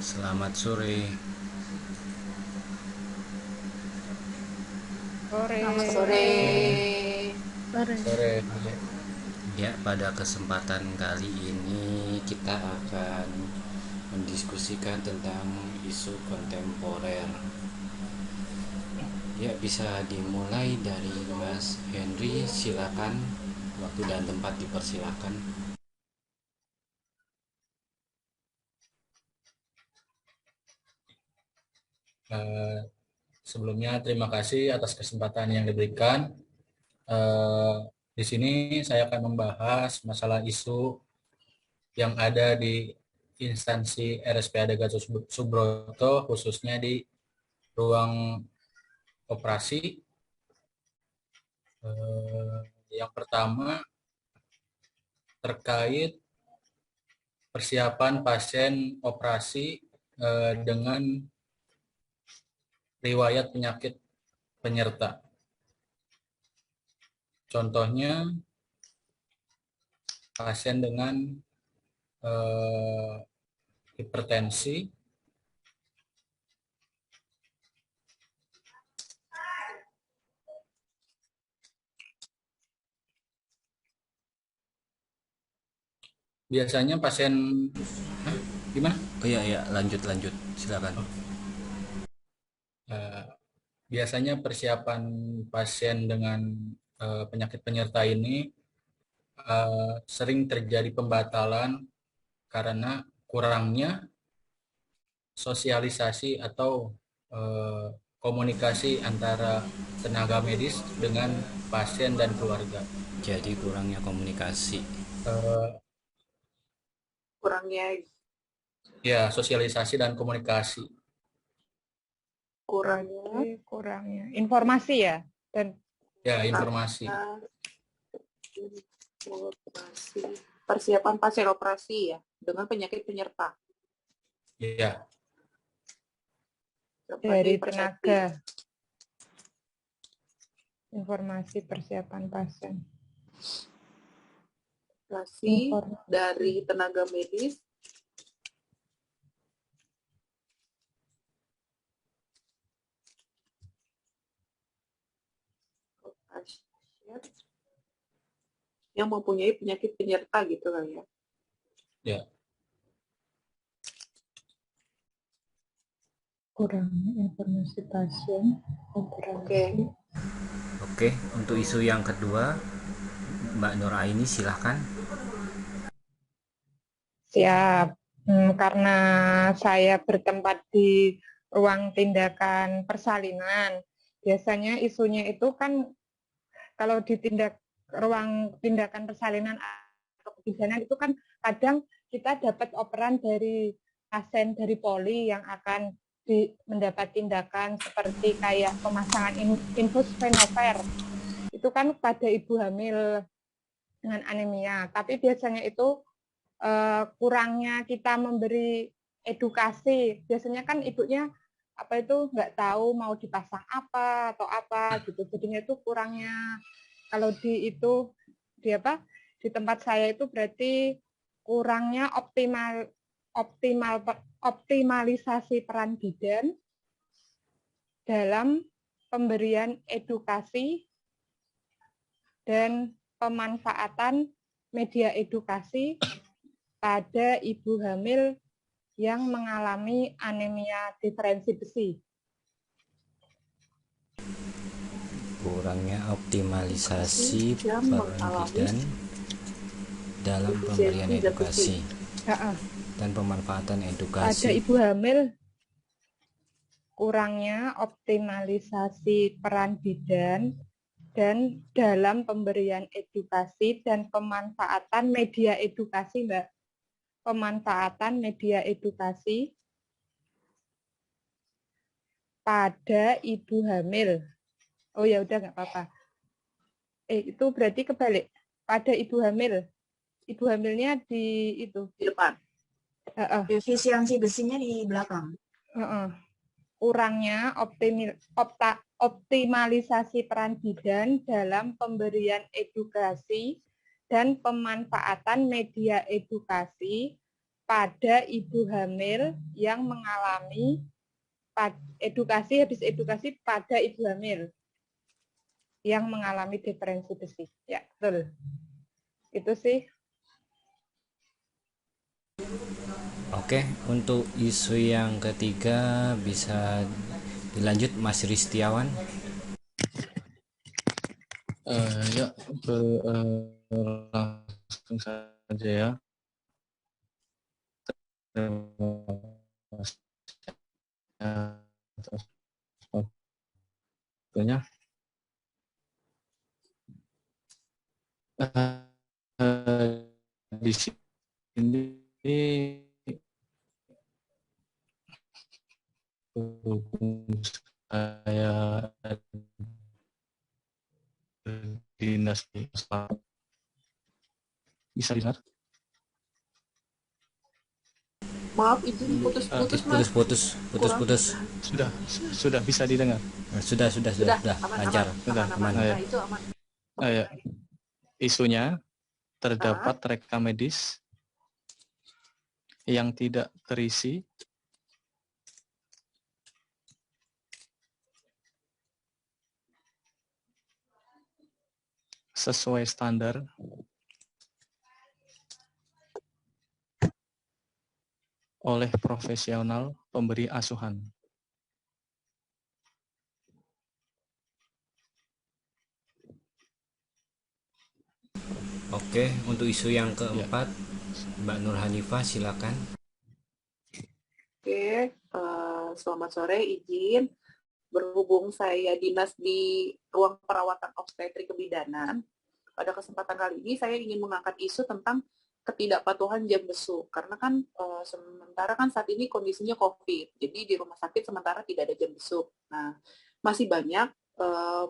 Selamat sore. Selamat sore. Sore. Sore. Ya, pada kesempatan kali ini kita akan mendiskusikan tentang isu kontemporer. Ya, bisa dimulai dari Mas Henry, silakan. Waktu dan tempat dipersilakan. Eh, Sebelumnya terima kasih atas kesempatan yang diberikan. Eh, di sini saya akan membahas masalah isu yang ada di instansi RSPAD Gatot Subroto, khususnya di ruang operasi. Eh, yang pertama terkait persiapan pasien operasi dengan riwayat penyakit penyerta. Contohnya pasien dengan eh, hipertensi, biasanya pasien. Hah? Gimana? Oh iya, ya, lanjut, silakan. Eh, Biasanya persiapan pasien dengan penyakit penyerta ini sering terjadi pembatalan karena kurangnya sosialisasi atau eh, komunikasi antara tenaga medis dengan pasien dan keluarga. Jadi kurangnya komunikasi. Eh, Kurangnya ya, sosialisasi dan komunikasi. kurangnya informasi ya dan Ya, informasi. operasi. Persiapan pasien operasi ya dengan penyakit penyerta Ya, dari tenaga informasi persiapan pasien dari tenaga medis yang mempunyai penyakit penyerta gitu kan ya. ya. Kurangnya informasi pasien operasi. Oke, untuk isu yang kedua, Mbak Nur Aini silahkan. Siap. Karena saya bertempat di ruang tindakan persalinan, biasanya isunya itu kan kalau di ruang tindakan persalinan atau kebidanan itu kan kadang kita dapat operan dari pasien dari poli yang akan mendapat tindakan seperti kayak pemasangan infus venover. Itu kan pada ibu hamil dengan anemia, tapi biasanya itu kurangnya kita memberi edukasi. Biasanya kan ibunya apa itu nggak tahu mau dipasang apa atau apa gitu. Jadinya itu kurangnya kalau di itu di apa di tempat saya itu berarti kurangnya optimalisasi peran bidan dalam pemberian edukasi dan pemanfaatan media edukasi pada ibu hamil yang mengalami anemia diferensi besi. Kurangnya optimalisasi peran bidan dalam pemberian edukasi dan pemanfaatan edukasi pada ibu hamil. Kurangnya optimalisasi peran bidan dan dalam pemberian edukasi dan pemanfaatan media edukasi, Mbak. Pemanfaatan media edukasi pada ibu hamil. Oh ya udah nggak apa-apa. Itu berarti kebalik. Pada ibu hamil. Ibu hamilnya di itu. Di depan. Efisiensi besinya di belakang. Kurangnya optimalisasi peran bidan dalam pemberian edukasi dan pemanfaatan media edukasi pada ibu hamil yang mengalami habis edukasi pada ibu hamil yang mengalami deferensi besi. Ya, betul. Itu sih. Oke, untuk isu yang ketiga bisa dilanjut Mas Ristiawan. Ya, langsung saja ya. Terima kasih atas waktunya. Di sini saya dinas di bisa dengar? Maaf, izin putus-putus, Mas. Putus. Sudah bisa didengar. Sudah Aman, lancar. aman. Nah, ya. Nah, itu aman. Ya. Isunya terdapat rekam medis yang tidak terisi sesuai standar oleh profesional pemberi asuhan. Oke, untuk isu yang keempat, Mbak Nur Hanifah silakan. Oke, selamat sore, izin. Berhubung saya dinas di ruang perawatan obstetrik kebidanan, pada kesempatan kali ini saya ingin mengangkat isu tentang ketidakpatuhan jam besuk. Karena kan sementara kan saat ini kondisinya COVID, jadi di rumah sakit sementara tidak ada jam besuk. Nah, masih banyak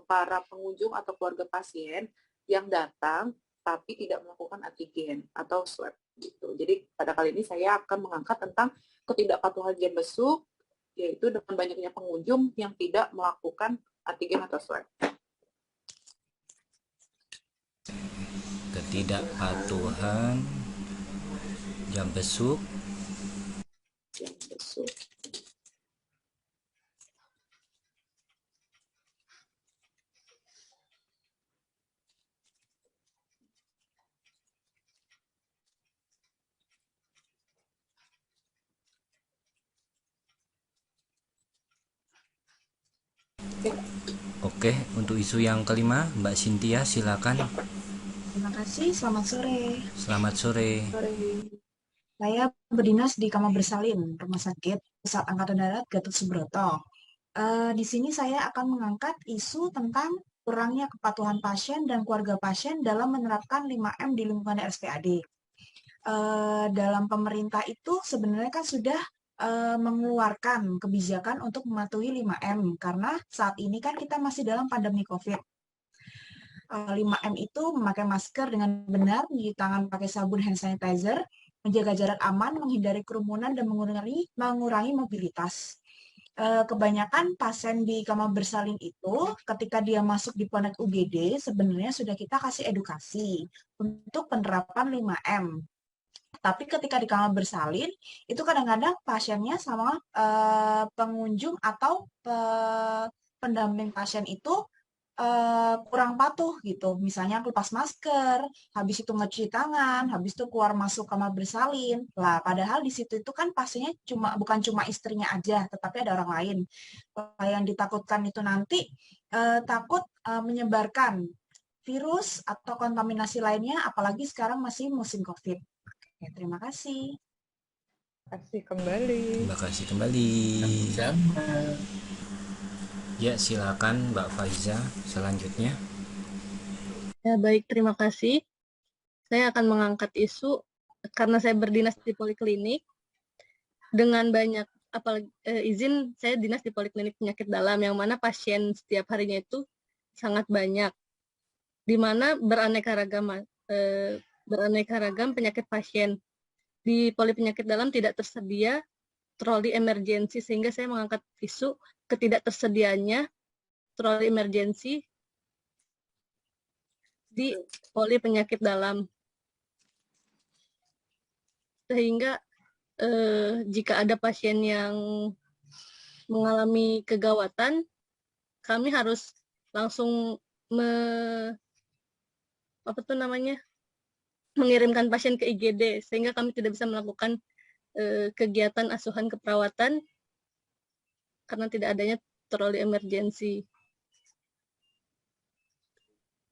para pengunjung atau keluarga pasien yang datang tapi tidak melakukan antigen atau swab gitu. Jadi pada kali ini saya akan mengangkat tentang ketidakpatuhan jam besuk, yaitu dengan banyaknya pengunjung yang tidak melakukan antigen atau swab. Ketidakpatuhan jam besuk. Oke, untuk isu yang kelima, Mbak Cynthia silakan. Terima kasih, selamat sore. Selamat sore. Saya berdinas di Kamar Bersalin, Rumah Sakit Pusat Angkatan Darat Gatot Subroto. Di sini saya akan mengangkat isu tentang kurangnya kepatuhan pasien dan keluarga pasien dalam menerapkan 5M di lingkungan RSPAD. Dalam pemerintah itu sebenarnya kan sudah mengeluarkan kebijakan untuk mematuhi 5M karena saat ini kan kita masih dalam pandemi COVID. 5M itu memakai masker dengan benar, mencuci tangan pakai sabun hand sanitizer, menjaga jarak aman, menghindari kerumunan, dan mengurangi mobilitas. Kebanyakan pasien di kamar bersalin itu ketika dia masuk di Ponet UGD sebenarnya sudah kita kasih edukasi untuk penerapan 5M. Tapi ketika di kamar bersalin, itu kadang-kadang pasiennya sama pengunjung atau pendamping pasien itu kurang patuh gitu. Misalnya lepas masker, habis itu ngecuci tangan, habis itu keluar masuk kamar bersalin. Lah, padahal di situ itu kan pasiennya bukan cuma istrinya aja, tetapi ada orang lain. Yang ditakutkan itu nanti takut menyebarkan virus atau kontaminasi lainnya, apalagi sekarang masih musim COVID. Ya, terima kasih. Terima kasih kembali. Ya, silakan Mbak Faiza selanjutnya. Ya, baik, terima kasih. Saya akan mengangkat isu karena saya berdinas di poliklinik dengan banyak apalagi izin saya dinas di poliklinik penyakit dalam yang mana pasien setiap harinya itu sangat banyak, di mana beraneka ragam penyakit pasien. Di poli penyakit dalam tidak tersedia troli emergensi, sehingga saya mengangkat isu ketidaktersediaannya troli emergensi di poli penyakit dalam. Sehingga jika ada pasien yang mengalami kegawatan, kami harus langsung mengirimkan pasien ke IGD, sehingga kami tidak bisa melakukan kegiatan asuhan keperawatan karena tidak adanya troli emergensi.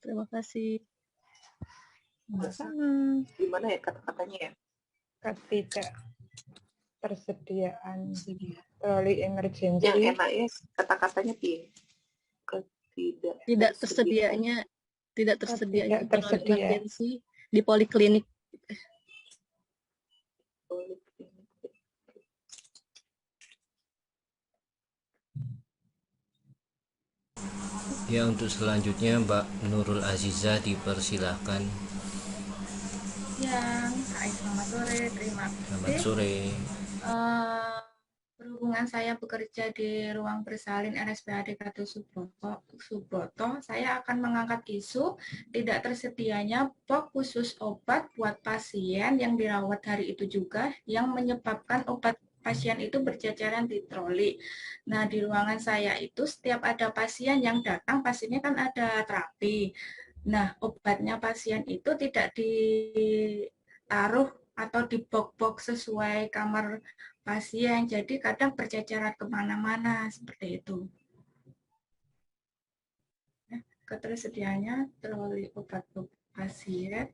Terima kasih. Gimana ya kata-katanya ya? Ketidaktersediaan troli emergensi. Yang enaknya kata-katanya tidak tersedianya troli emergensi di poliklinik. Ya, untuk selanjutnya Mbak Nurul Aziza dipersilahkan. Selamat sore, terima kasih. Selamat sore. Berhubungan saya bekerja di ruang bersalin RSPAD Gatot Subroto, saya akan mengangkat isu tidak tersedianya box khusus obat buat pasien yang dirawat hari itu juga, yang menyebabkan obat pasien itu berjajaran di troli. Nah, di ruangan saya itu setiap ada pasien yang datang, pasiennya kan ada terapi. Nah, obatnya pasien itu tidak ditaruh atau di box-box sesuai kamar pasien, jadi kadang berjajaran kemana-mana seperti itu. Ketersediaannya troli obat pasien,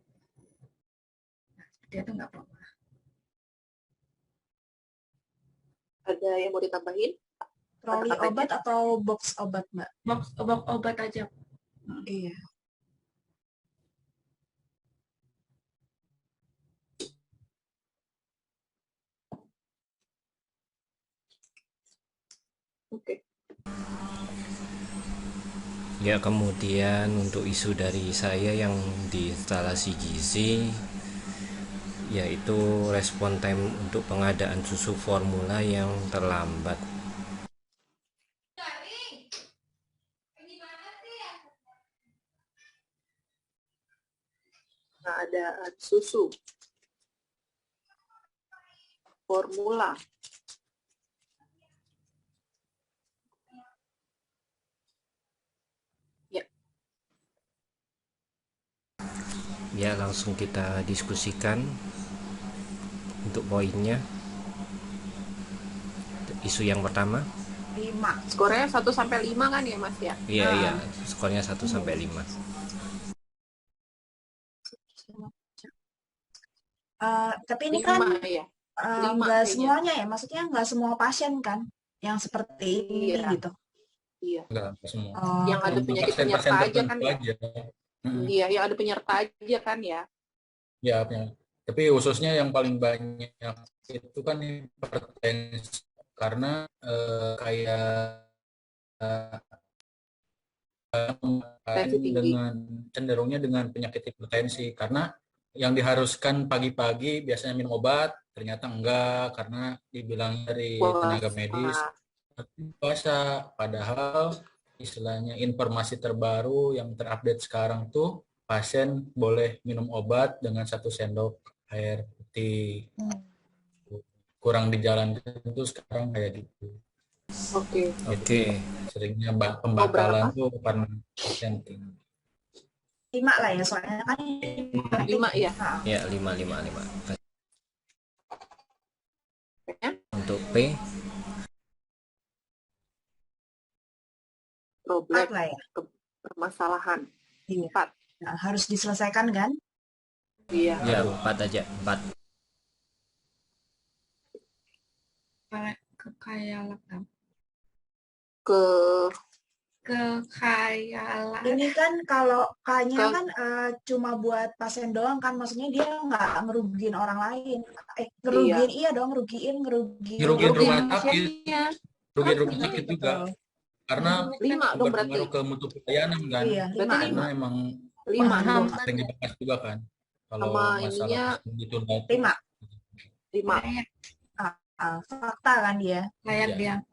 seperti itu nggak apa-apa. Ada yang mau ditambahin? Troli obat atau box obat, Mbak? Box obat aja. Iya. Oke. Ya, kemudian untuk isu dari saya yang di instalasi gizi, yaitu respon time untuk pengadaan susu formula yang terlambat. Pengadaan susu formula. Ya, langsung kita diskusikan untuk poinnya. Isu yang pertama. 5. Skornya 1-5 kan ya, Mas ya? Iya, skornya 1-5. Tapi ini kan ya? nggak semuanya ya, maksudnya nggak semua pasien kan yang seperti ini gitu. Iya. Enggak semua. Yang ada penyakit penyerta aja kan ya? Iya, yang ada penyerta aja kan ya? Ya, tapi khususnya yang paling banyak itu kan hipertensi, karena cenderungnya dengan penyakit hipertensi, karena yang diharuskan pagi-pagi biasanya minum obat, ternyata enggak karena dibilang dari tenaga medis puasa. Padahal istilahnya informasi terbaru yang terupdate sekarang tuh pasien boleh minum obat dengan 1 sendok air putih. Kurang dijalankan itu sekarang kayak gitu. Oke. Seringnya pembatalan tuh karena penting. 5 lah ya, soalnya kan 5 ya? Ya, 5. Untuk P. Problem lah ya. Permasalahan. 4. Nah, harus diselesaikan kan? Iya. Ya, 4 aja. 4. Kekayaan. Kekhayalan. Ini kan kalau K-nya kan cuma buat pasien doang kan, maksudnya dia nggak ngerugiin orang lain. Ngerugiin ngerugiin rumah sakit. Rugiin rumah sakit juga. Karena 5 dong berarti. Berpengaruh ke mutu pelayanan kan. Iya, Karena emang 5 sering dibahas juga kan. Kalau sama masalah ditunda itu 5. Fakta kan dia. Layak dia.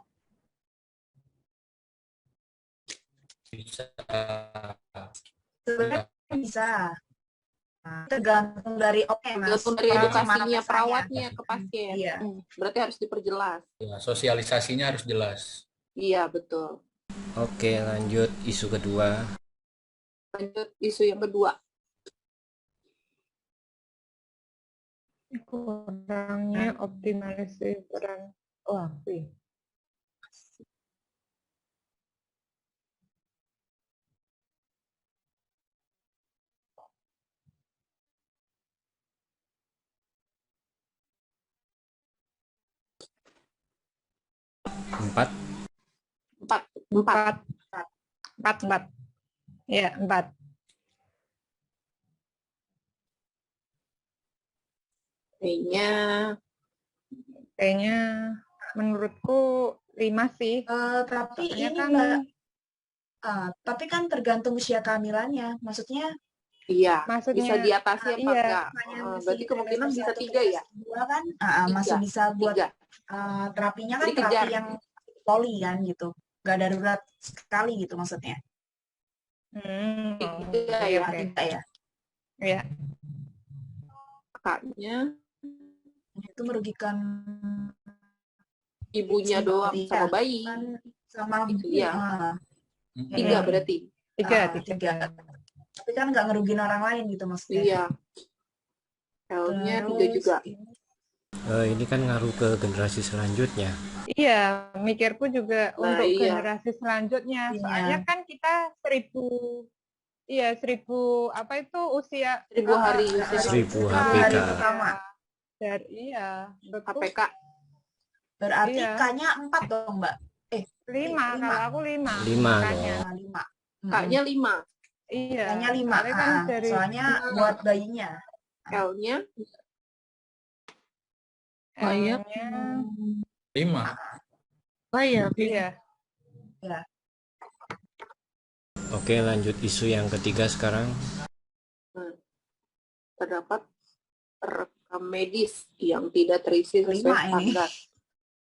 Sebenarnya bisa. tergantung dari Mas. Tergantung dari Bagaimana edukasinya pesannya. perawatnya ke pasien. Iya. Berarti harus diperjelas. Ya, sosialisasinya harus jelas. Iya, betul. Oke, lanjut isu kedua. Lanjut isu yang kedua. Kurangnya optimalisasi peran. Oh, oke. Empat. Empat. Ya, 4. Kayaknya menurutku 5 sih. Tapi Soalnya ini kan Mbak, tapi kan tergantung usia kehamilannya. Maksudnya Iya, bisa maksudnya diatasi apa iya. enggak? Berarti kemungkinan bisa 3 ya? 2 kan masih bisa buat 3. terapinya kan Dikejar. terapi yang poli kan gitu. Nggak darurat sekali gitu maksudnya. Tiga Iya, ya. tiga ya. Iya. Kakaknya Itu merugikan ibunya si doang bayi. sama bayi. Sama Iya. 3 berarti. 3. Tapi kan nggak ngerugin orang lain gitu maksudnya. Iya. L-nya 3 juga. Ini kan ngaruh ke generasi selanjutnya. Iya, mikirku juga untuk iya. generasi selanjutnya. Iya. Soalnya kan kita 1000 apa itu usia 1000 hari usia. 1000 Hari HPK. pertama. Iya, betul. HPK. Berarti Iya. K-nya 4 dong, Mbak. 5, kalau aku 5. 5 Kakaknya. dong. 5. Kakaknya 5. Iya. K-nya 5. Soalnya kan dari Soalnya buat bayinya. L-nya Layak. L-nya 5. Layak. iya. Oke, lanjut isu yang ketiga sekarang. terdapat rekam medis yang tidak terisi sesuai 5 ini. standar.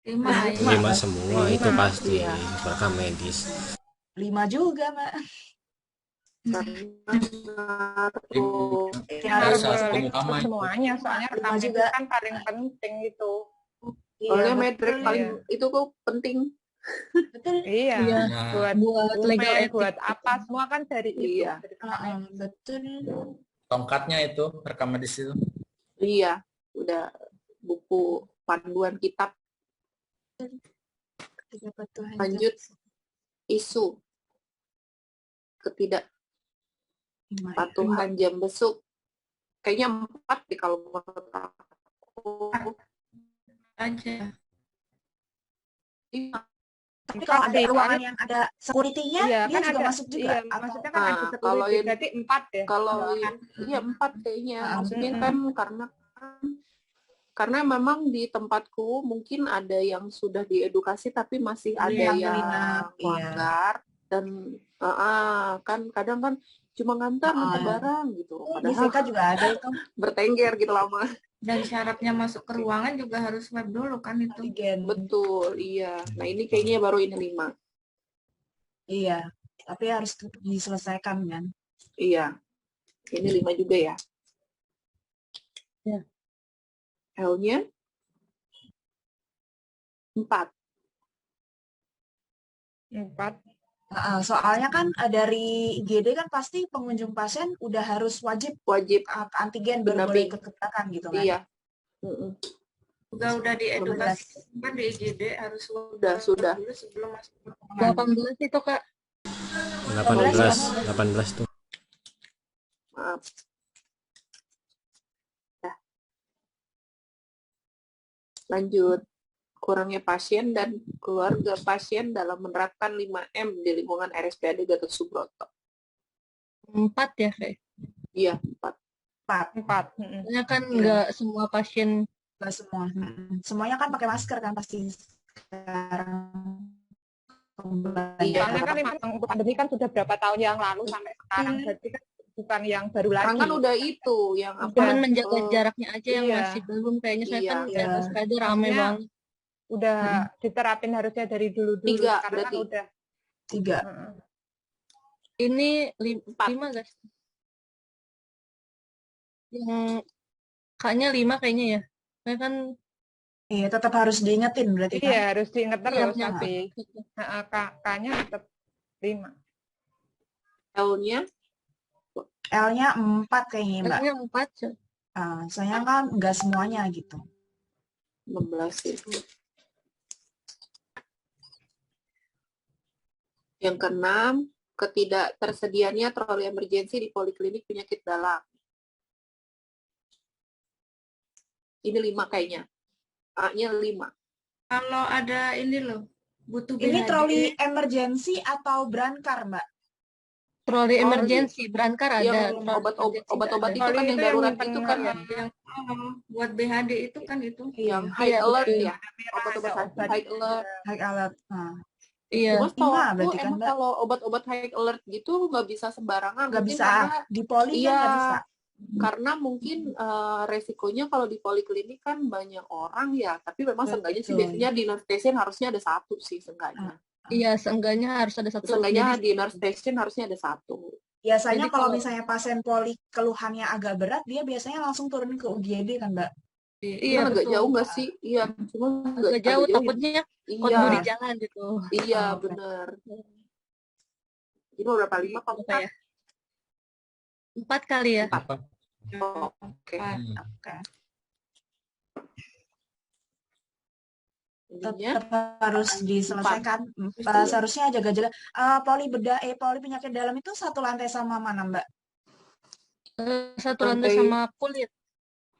5 semua itu pasti Iya. rekam medis. 5 juga, Mbak. Karena Harus satu boleh utama itu. semuanya, soalnya rekam juga. medis kan paling penting itu. soalnya betul. medrek paling itu tuh penting. Betul. Iya. Iya. Nah, Buat UP, legal etik. buat apa semua kan dari itu. Iya. Dari rekam medis. Betul. tongkatnya itu rekam medis itu. Iya, udah buku panduan kitab. Lanjut isu ketidakpatuhan jam besuk. Kayaknya 4 deh kalau menurut aku. Aja. Iya. Tapi kalau ada Soalnya- ruangan yang ada security-nya, Iya, dia kan juga ada, masuk juga. iya, Atau maksudnya kan ada Nah, security, kalau yang- berarti 4 ya. Kalau iya 4 kayaknya. Maksudnya kan karena memang di tempatku mungkin ada yang sudah diedukasi tapi masih ada yang yang menginap, iya. melanggar dan kan kadang kan cuma ngantar barang gitu. di Padahal VK juga ada itu bertengger gitu lama. Dan syaratnya masuk ke ruangan juga harus swab dulu kan itu. antigen. Betul, iya. Nah, ini kayaknya baru ini 5. Iya, tapi harus diselesaikan kan. Iya. Ini 5 juga ya. Ya. L-nya 4. 4. Soalnya kan dari IGD kan pasti pengunjung pasien udah harus wajib Wajib. ke antigen baru boleh Pendamping. ikut kegiatan gitu kan. Iya. Udah diedukasi kan di IGD harus Sudah. dulu sebelum masuk ke ruangan. 18 itu, Kak. 18 tuh. Maaf. Ya. Lanjut. Kurangnya pasien dan keluarga pasien dalam menerapkan 5M di lingkungan RSPAD Gatot Subroto. 4 ya, Kak. Iya, 4. 4. Soalnya kan nggak semua pasien. Nggak semua. Semuanya kan pakai masker kan pasti sekarang. Iya. Soalnya kan memang untuk pandemi kan sudah berapa tahun yang lalu sampai sekarang, berarti kan bukan yang baru lagi. Sekarang kan udah itu yang apa? Cuman menjaga jaraknya aja yang Iya. masih belum. Kayaknya saya kan Iya. RSPAD rame Maksudnya, banget. udah diterapin harusnya dari dulu-dulu. 3 Sekarang berarti. kan udah 3. Ini 4. 5, guys. Yang K-nya 5 kayaknya ya. Saya kan Iya, tetap harus diingetin berarti kan? Iya, harus diingat iya, terus punya tapi K-nya tetap 5. L-nya L-nya 4 kayaknya, Mbak. L-nya 4. Soalnya kan nggak semuanya gitu. 16 itu. Yang keenam, ketidaktersediaannya troli emergensi di poliklinik penyakit dalam. Ini 5 kayaknya. A-nya 5. Kalau ada ini loh, butuh Ini BHD. troli emergency atau brankar, Mbak? Troli Oh, emergency, brankar ada. Yang troli obat-obat emergency itu kan Troli yang itu darurat yang itu penuh kan ya. Yang buat BHD itu kan itu. yang Iya, high alert betul. ya. Obat-obat Ada obat high alert. High alert. Iya. Cuma setahu 5 aku berarti kan, emang Mbak? kalau obat-obat high alert gitu nggak bisa sembarangan. Nggak Mungkin bisa. karena Di poli kan nggak bisa. karena mungkin resikonya kalau di poliklinik kan banyak orang ya. Tapi memang seenggaknya sih Betul. biasanya di nurse station harusnya ada 1 sih seenggaknya. Iya, seenggaknya harus ada 1. Seenggaknya Jadi, di nurse station harusnya ada 1. Biasanya Jadi kalau kalau- misalnya pasien poli keluhannya agak berat, dia biasnya langsung turun ke UGD kan, Mbak? iya, Cuman agak betul. jauh nggak sih? Iya, cuma Agak jauh, takutnya Iya, kotbu di jalan gitu. iya Oke. benar. Jadi mau berapa? 5 apa Apa 4? ya? 4 kali ya. Apa? Oh, oke. Oke. Intinya Tetap harus diselesaikan. Betul. Seharusnya jaga-jaga. Poli penyakit dalam itu satu lantai sama mana, Mbak? Satu lantai sama kulit.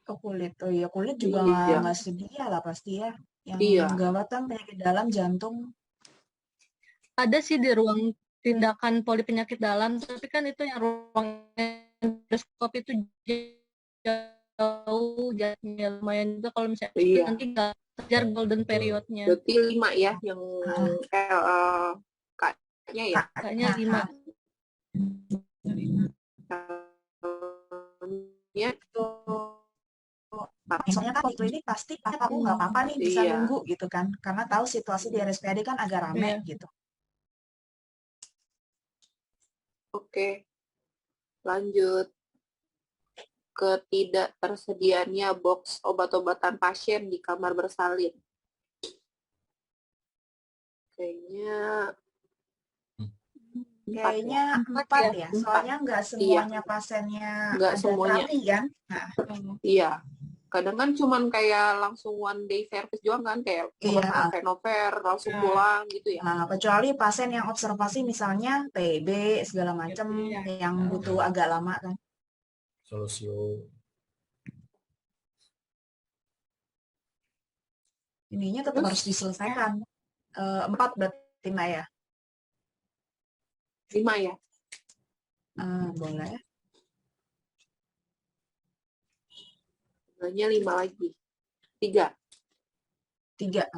Ke kulit. Oh iya, kulit juga Iya. nggak sedia lah pasti ya. Yang Iya. gawat kan penyakit dalam, jantung. Ada sih di ruang tindakan poli penyakit dalam, tapi kan itu yang ruang endoskopi itu jauh jaraknya, lumayan juga kalau misalnya Iya. nanti nggak kejar golden periodnya. Berarti 5 ya yang K-nya ya. Kayaknya 5. Ya, Soalnya kan poliklinik pasti aku nggak apa-apa nih bisa Iya. nunggu gitu kan. Karena tahu situasi di RSPAD kan agak rame Iya. gitu. Oke. Lanjut. Ketidaktersediaannya box obat-obatan pasien di kamar bersalin. Kayaknya Kayaknya 4 ya. Empat. Soalnya nggak semuanya pasiennya Nggak ada semuanya. terapi kan. Iya. Kadang kan cuman kayak langsung one day service doang kan, kayak Iya. Venover langsung pulang gitu ya. Nah, kecuali pasien yang observasi misalnya TB segala macam Iya. yang butuh agak lama kan. Solusio. Ininya tetap Terus? harus diselesaikan. 4 berarti Mbak ya. 5 ya. Boleh. Sebenarnya 5 lagi. 3. 3.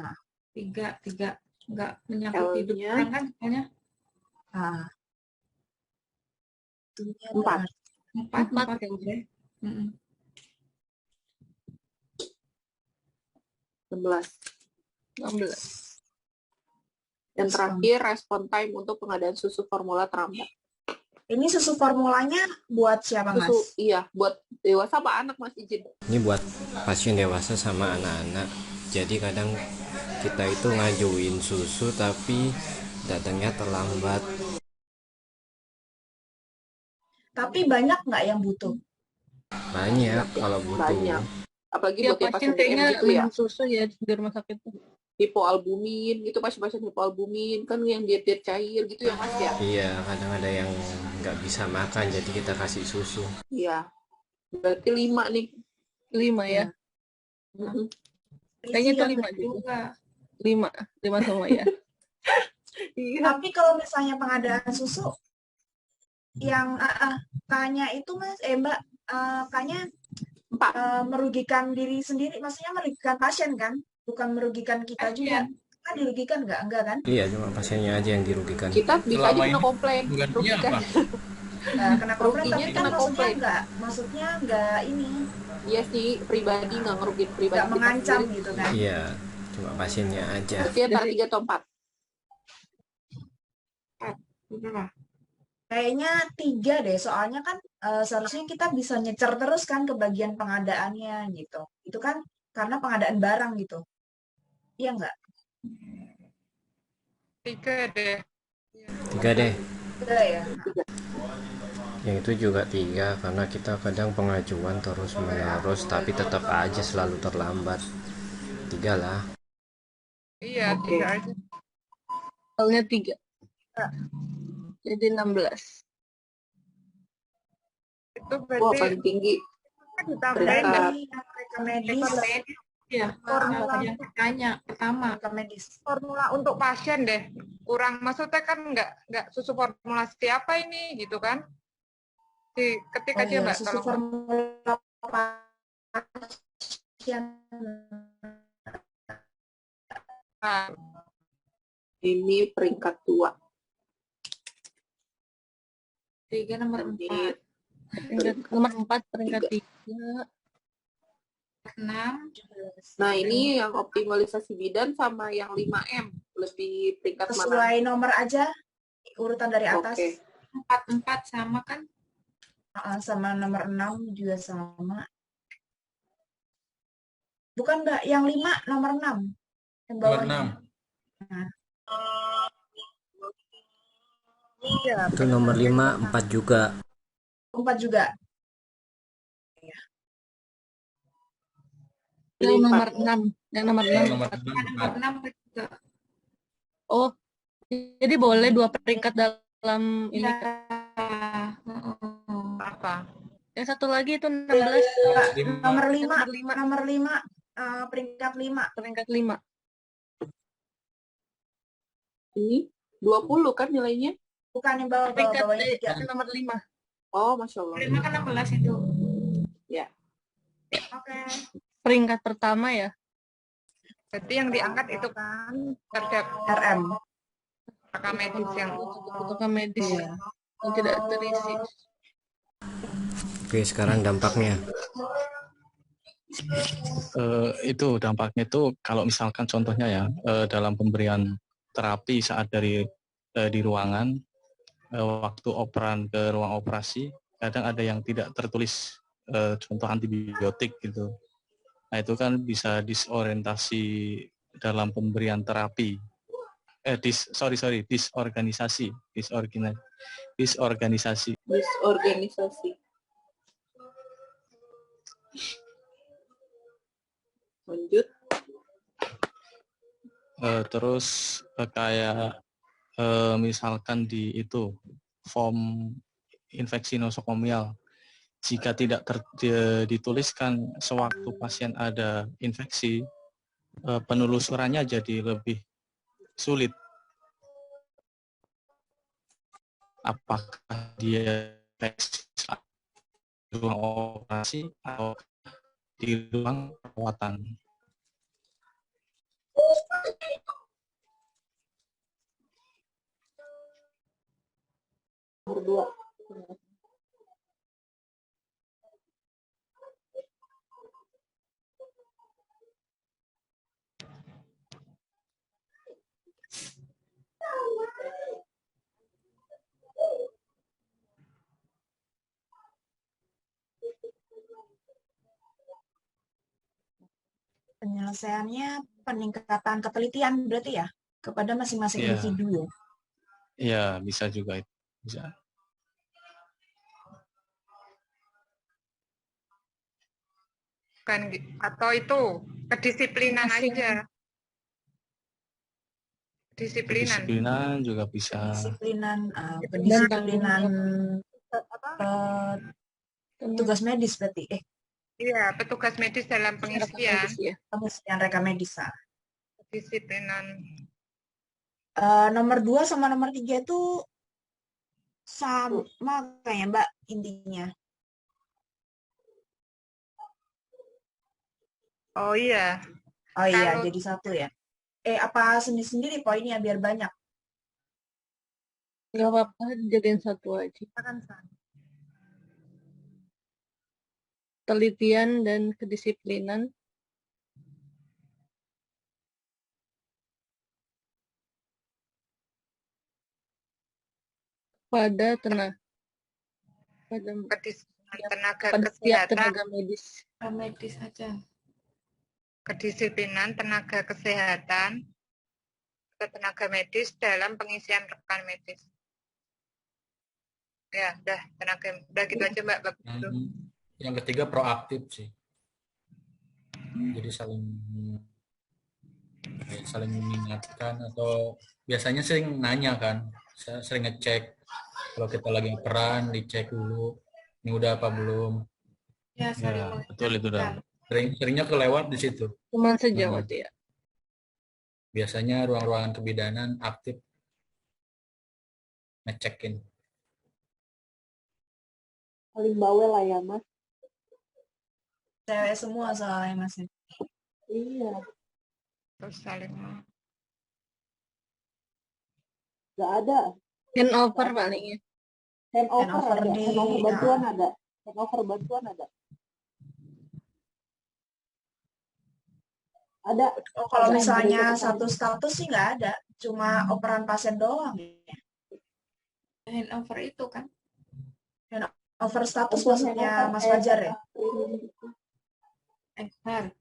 3 nggak menyangkut hidup L-nya orang kan soalnya. Itunya 4. 4 kayaknya. 16. 16. Dan terakhir, respon time untuk pengadaan susu formula terambat. Ini susu formulanya buat siapa, Mas? Susu, iya, buat dewasa apa anak, Mas, izin? Ini buat pasien dewasa sama anak-anak. Jadi kadang kita itu ngajuin susu tapi datangnya terlambat. Tapi banyak nggak yang butuh? Banyak kalau butuh. Banyak. Apalagi Ya, buat yang pasien pasien DM kayaknya gitu ya. minum susu ya di rumah sakit. Hipoalbumin, gitu pasien-pasien hipoalbumin, kan yang diet-diet cair gitu ya, Mas, ya? Iya, kadang ada yang nggak bisa makan jadi kita kasih susu. Iya. Berarti 5 nih. 5 ya. Mhm. Kayaknya itu Iya, 5 juga. Juga. 5 semua ya. Iya. Tapi kalau misalnya pengadaan susu yang K-nya itu Mas, Mbak, K-nya 4. merugikan diri sendiri, maksudnya merugikan pasien kan? Bukan merugikan kita juga. Kan dirugikan nggak? Enggak kan? Iya, cuma pasiennya aja yang dirugikan. Kita bisa Selama aja kena ini komplain. gantinya Rugikan. apa? Kena komplain, Ruginya tapi kan kena komplain. maksudnya nggak ini, Iya sih, pribadi nggak ngerugin pribadi. nggak kita mengancam sendiri. gitu kan? Iya, cuma pasiennya aja. Berarti antara 3 atau 4. Berapa? Kayaknya 3 deh, soalnya kan seharusnya kita bisa nyecer terus kan ke bagian pengadaannya gitu. Itu kan karena pengadaan barang gitu. Iya nggak? 3 deh. 3 deh. 3 ya. Yang itu juga 3 karena kita kadang pengajuan terus menerus tapi tetap aja selalu terlambat. 3 lah. Iya, Oke. 3 aja. Soalnya 3. Jadi 16. Itu Wah, berarti paling tinggi. ditambahin Peringkat. dah. Reka medis, Rekor medis ya, Formula yang pertanyaan pertama. reka medis. formula untuk pasien deh. Kurang maksudnya kan nggak susu formulasi apa ini gitu kan? Ketik Oh aja iya, Mbak, susu tolong. formula pasien. Nah, Ini peringkat 2. 3 nomor Ini 4. Nomor 4, peringkat 3. 6. Nah, ini yang optimalisasi bidan sama yang 5M. Lebih peringkat mana? Sesuai nomor aja, urutan dari atas. Oke. 4 sama kan? Sama nomor 6 juga sama. Bukan Mbak, yang 5 nomor 6. Yang Nomor bawahnya. 6. iya, Itu nomor 5, 4 juga. 4 juga. Yang nomor 6. Yang nomor 6. Nomor 6. Nomor 6 juga. Oh, jadi boleh 2 peringkat dalam ini. Ya. apa? Yang satu lagi itu 16. Nomor 5. Nomor 5. Nomor 5, peringkat 5. Peringkat 5. Ini 20 kan nilainya? Bukan yang bawah, Peringkat bawahnya 3. nomor 5. Oh, Masya Allah. 5 kan 16 itu. Ya. Oke. Peringkat pertama ya. Berarti yang diangkat itu kan terdaftar RM. reka medis yang Untuk medis yang tidak terisi. Oke, sekarang dampaknya. Itu dampaknya itu kalau misalkan contohnya ya dalam pemberian terapi saat di ruangan waktu operan ke ruang operasi kadang ada yang tidak tertulis contoh antibiotik gitu. Nah itu kan bisa disorientasi dalam pemberian terapi. Disorganisasi. Disorganisasi. Lanjut. Terus kayak misalkan di itu form infeksi nosokomial jika tidak dituliskan sewaktu pasien ada infeksi penelusurannya jadi lebih sulit. Apakah dia infeksi di ruang operasi atau di ruang perawatan? Nomor 2. Penyelesaiannya peningkatan ketelitian berarti ya kepada masing-masing Iya. individu ya. Iya, bisa juga itu. Bisa. kan atau itu kedisiplinan aja. Disiplinan. Kedisiplinan juga bisa. Pendisiplinan tugas medis berarti. Iya, petugas medis dalam pengisian. Pengisian reka medis. Kedisiplinan. Nomor 2 sama nomor 3 itu sama kayaknya Mbak intinya. Oh iya. Oh iya, jadi 1 ya. Apa sendiri-sendiri poinnya biar banyak? Gak apa-apa, jadiin 1 aja. Telitian dan kedisiplinan. pada pada tenaga pada setiap kesehatan, tenaga medis. Medis aja. kedisiplinan tenaga kesehatan atau tenaga medis dalam pengisian rekan medis. Ya, udah gitu aja Mbak. Yang ketiga proaktif sih. Jadi saling mengingatkan atau biasanya sering nanya kan, sering ngecek kalau kita lagi peran, dicek dulu ini udah apa belum. Ya, Ya, betul itu dah. Seringnya kelewat di situ. Cuma sejauh itu ya. Biasanya ruang-ruangan kebidanan aktif ngecekin. Paling bawel lah ya Mas. Cewek semua soalnya Mas. Iya. Terus saling Nggak ada. Handover paling ya. Handover ada. Handover bantuan ada. Handover bantuan ada. Ada. Oh, kalau misalnya satu status sih nggak ada, cuma operan pasien doang. Handover itu kan? Handover status maksudnya Mas Fajar ya? Benar.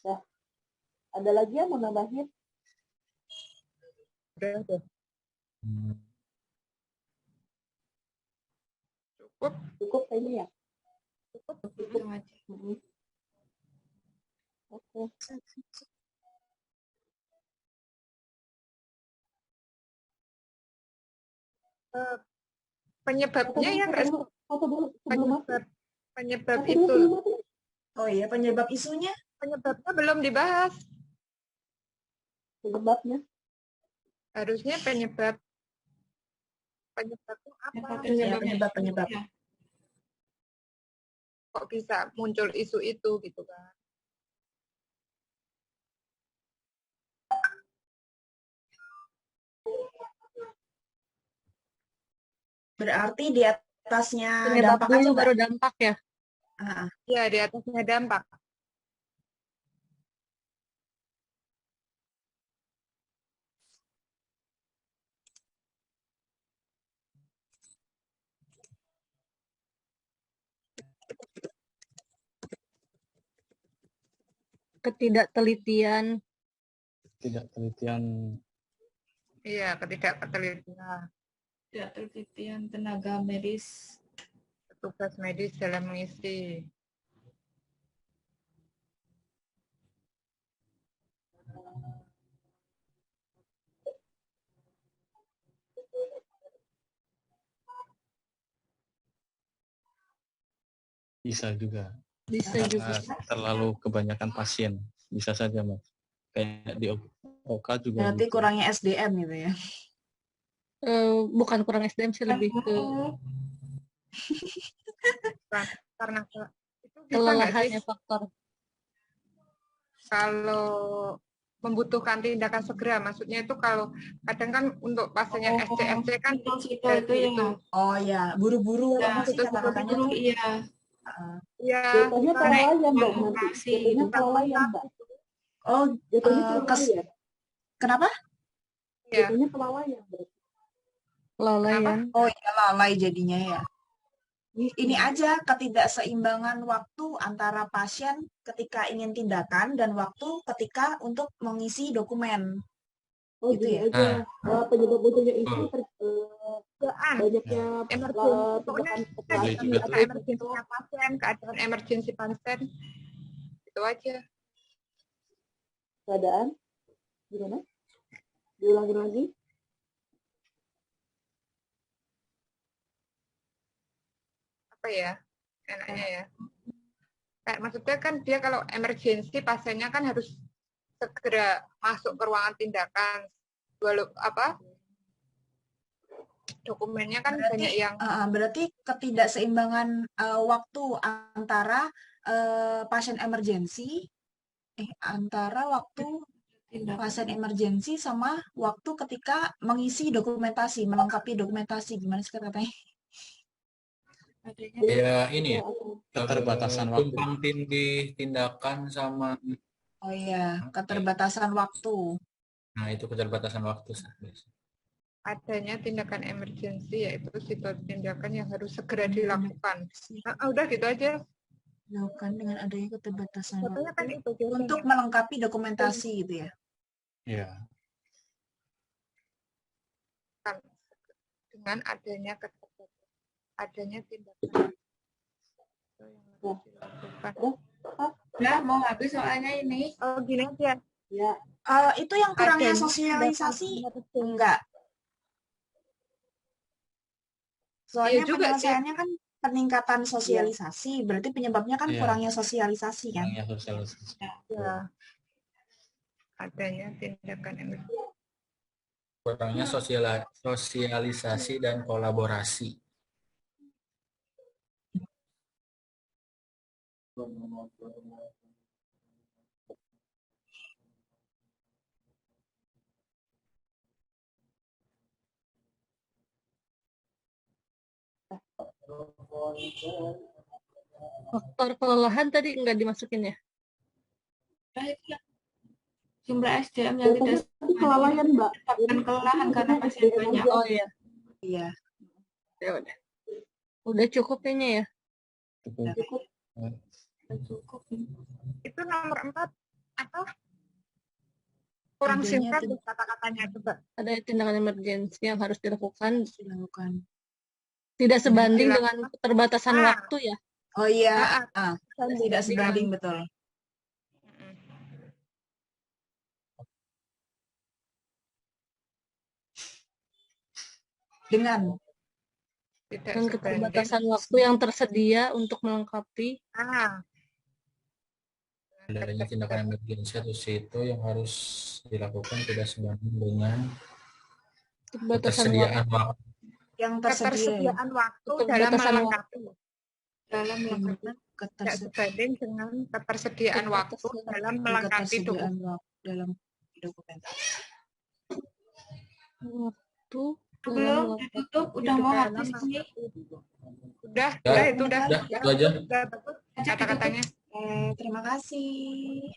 Nah, ada lagi yang mau nambahin? udah. Cukup kayaknya ya. Cukup aja. Oke. Penyebabnya yang penyebab itu. Oh iya, penyebab isunya? Penyebabnya belum dibahas. Penyebabnya? Harusnya penyebabnya apa? Penyebab. Ya. Kok bisa muncul isu itu gitu kan? Berarti di atasnya Penyebab dampak dulu aja, Mbak? baru dampak ya? Ya, di atasnya dampak. Ketidaktelitian. Iya, ketidaktelitian. Ketidaktelitian tenaga medis. Petugas medis dalam mengisi. Bisa juga. Bisa juga. Terlalu kebanyakan pasien. Bisa saja, Mas. Kayak di OK juga. Berarti gitu. kurangnya SDM gitu ya? Bukan kurang SDM sih, lebih ke Karena itu bisa kelelahannya faktor. Kalau membutuhkan tindakan segera, maksudnya itu kalau kadang kan untuk pasien yang SCFC kan itu ya. Oh ya, buru-buru apa sih kata-katanya tuh? Iya. Iya. Jatuhnya kelalaian dong nanti. Jatuhnya kelalaian, Mbak. Oh, Jatuhnya kenapa? Jatuhnya kelalaian. Kelalaian. Oh iya, lalai jadinya ya. Ini aja ketidakseimbangan waktu antara pasien ketika ingin tindakan dan waktu ketika untuk mengisi dokumen. Oh gitu ya. Penyebab munculnya itu banyaknya emergensinya pasien, keadaan emergensi pasien, itu aja. Keadaan gimana? Diulangin lagi? Apa ya enaknya ya? Kayak maksudnya kan dia kalau emergensi pasiennya kan harus segera masuk ke ruangan tindakan. Dokumennya kan banyak yang berarti ketidakseimbangan waktu antara pasien emergensi antara waktu pasien emergensi sama waktu ketika mengisi dokumentasi, melengkapi dokumentasi, gimana sih katanya? Ya ini ya, keterbatasan waktu. tumpang tindih tindakan sama. Oh iya, keterbatasan waktu. Nah itu keterbatasan waktu. adanya tindakan emergensi, yaitu tindakan yang harus segera dilakukan. Udah gitu aja. Dilakukan dengan adanya keterbatasan Contohnya kan waktu itu biasanya. untuk melengkapi dokumentasi gitu ya. Iya. Dengan adanya keterbatasan, adanya tindakan yang harus dilakukan. Udah mau habis soalnya ini. Oh, gini aja. Ya. Itu yang kurangnya Adanya sosialisasi tindakan enggak. Soalnya juga penyelesaiannya kan peningkatan sosialisasi, berarti penyebabnya kan Iya. kurangnya sosialisasi kan? Kurangnya sosialisasi. ya. Adanya tindakan emergensi. Kurangnya sosialisasi dan kolaborasi. Faktor kelelahan tadi nggak dimasukin ya? Nah, itu yang jumlah SDM yang tidak kelalaian, Mbak. menyebabkan kelelahan karena pasien banyak. Oh iya. Iya. Ya udah. Udah cukup kayaknya ya. Cukup. Cukup. Itu nomor 4 apa? Kurang Adanya singkat kata-katanya coba. Ada tindakan emergensi yang harus dilakukan Dilakukan. tidak sebanding Dilakukan. dengan keterbatasan waktu ya. Oh iya, Tidak tidak sebanding betul. Dengan Dan keterbatasan waktu yang tersedia untuk melengkapi Adanya tindakan emergensi atau situ yang harus dilakukan tidak sebanding dengan ketersediaan waktu. yang tersedia. Ketersediaan waktu dalam melengkapi. Tidak sebanding dengan ketersediaan waktu dalam melengkapi dalam dokumentasi. Waktu Belum ditutup, udah mau habis ini. Udah, Ya, itu udah. itu aja. Udah bagus kata-katanya. Terima kasih.